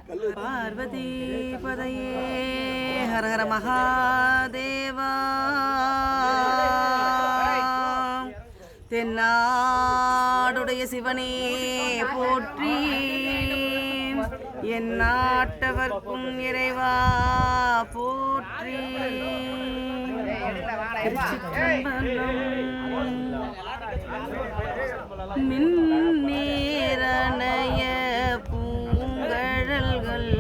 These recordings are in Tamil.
பார்வதி பதையே ஹர ஹர மகாதேவா. தென்னாடுடைய சிவனே போற்றி, என் நாட்டவர்க்கும் இறைவா போற்றி. மின்னேரணைய பூங்கழல்கள்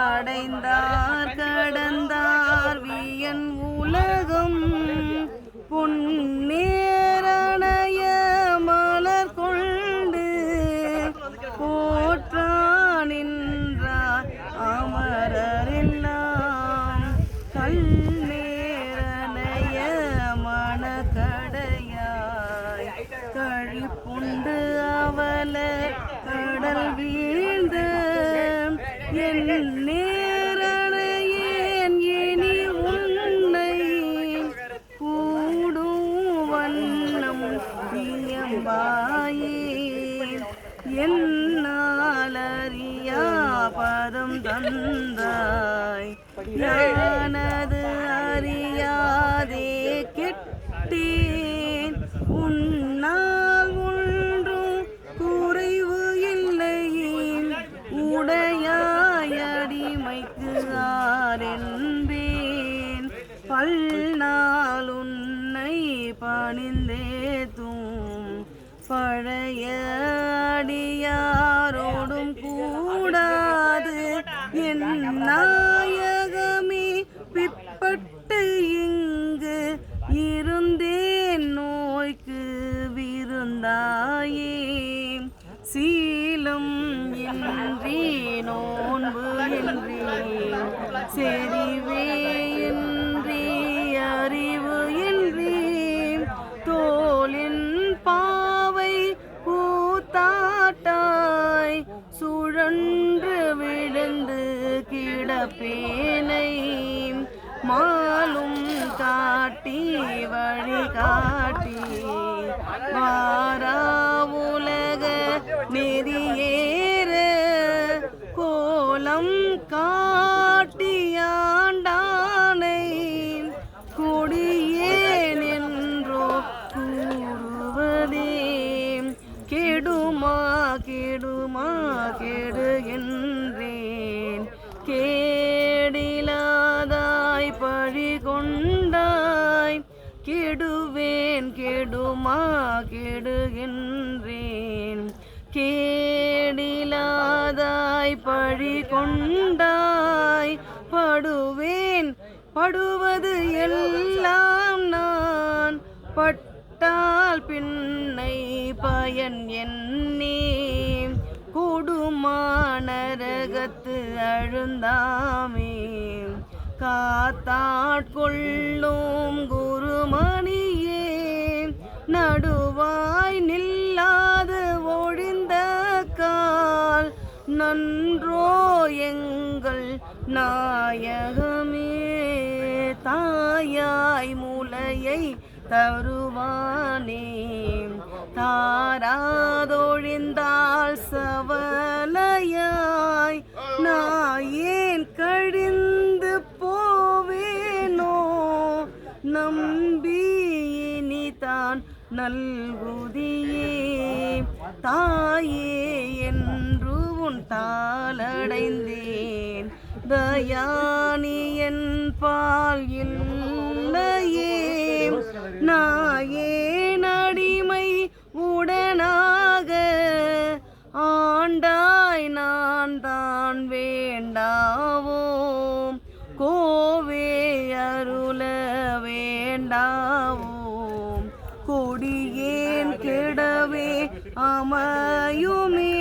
அடைந்தார் கடந்தார் வியன் உலகம். பொன்னேரணைய மலர் கொண்டு போற்றானின்றார் அமரரெல்லாம். கல்நேரணைய மணக்கடையாய் கழிப்புண்டு அவல கடல் வீழ்ந்த என் நேரணையேன் இனி உன்னை கூடும் வண்ணம் இயம்பாயே. என்னாலறியா பதம் தந்தாய், யானது அறியாதே கெட்டேன். உன்னால் ஒன்றும் குறைவு இல்லை, உடையாயடிமைக்கு ஆரென்பேன். பல்நாள் உன்னை பணிந்தேத்தும் பழைய அடியாரோடும் கூடாது. என் நாயகமே பிற்பட்டு இங்கு இருந்தேன் நோய்க்கு விருந்தாயே. சீலம் இன்றி நோன்பு இன்றி செறிவே இன்றி அறிவு இன்றி தோலின் பாவை கூத்தாட்டாய் சுழன்று விழுந்து கிடப்பேனை. மாலும் காட்டி வழி காட்டி வாரா உலக நெறியேற கோலம் காட்டியாண்டானை கொடியேன் என்றோ கூறுவதே. கெடுமா கெடுமா கெடுகின்றேன், கேடிலாதாய் பழி கொண்டாய். கெடுவேன் கெடுமா கெடுகின்றேன், கேடிலாதாய் பழி கொண்டாய். படுவேன் படுவது எல்லாம் நான் பட்டால் பின்னை பயன் என்னே. கொடுமானரகத்து அழுந்தாமே காத்தாட்கொள்ளும் குருமணியே. நடுவாய் நில்லாது ஒழிந்த கால் நன்றோ எங்கள் நாயகமே. தாயாய் முலையை தருவானே, தாராதொழிந்தால் சவலையாய் நாயேன் கழிந்து போவேனோ. நம்பி இனிதான் நல்குதியே. தாயே என்று உன் தாளடைந்தேன், தயானி என் பால் இல்லையே. நாயேன் அடிமை உடனாக ஆண்டாய் நான் தான் வேண்டாவோம். கோவே அருள வேண்டாவோம், கொடியேன் கெடவே அமையுமே.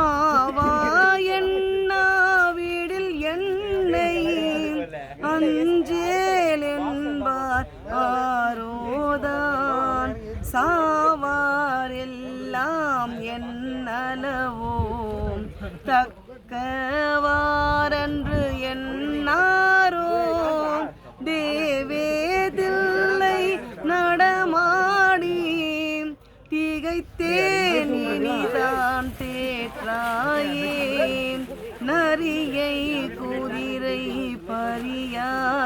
ஆவா என்னாவிடில் என்னை அஞ்சேல் என்பார் ஆரோதான். சாவார் எல்லாம் என்னலவோம், தக்கவாரன்று என்னாரோ. தேவேதில்லை நடமாடி திகைத்தேன் இனிதான் தேற்றாயே.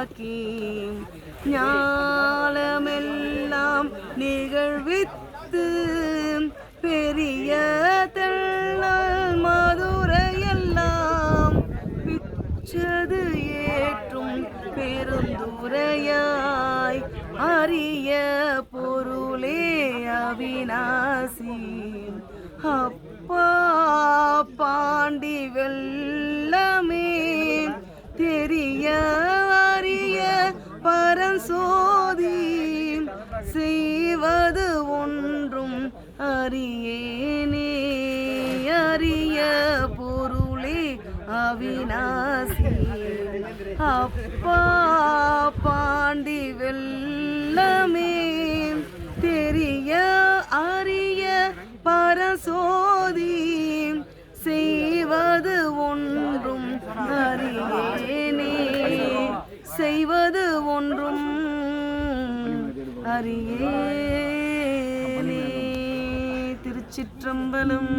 உண்டாக்கி ஞானமெல்லாம் நிகழ்வித்து பெரிய தெள்ளல் மதுரையெல்லாம் பிச்சது ஏற்றும் பெருந்துரையாய் அரிய பொருளே அவிநாசி அப்பா பாண்டி வெள்ளமே தெரிய அரிய பரஞ்சோதி செய்வது ஒன்றும் அறியேனே அரிய பொருளே அவிநாசி அப்பா பாண்டி வெள்ளமே தெரிய அரிய பரஞ்சோதி செய்வது ஒன்றும் அறியேனே செய்வது ஒன்றும் அறியேனே. திருச்சிற்றம்பலம்.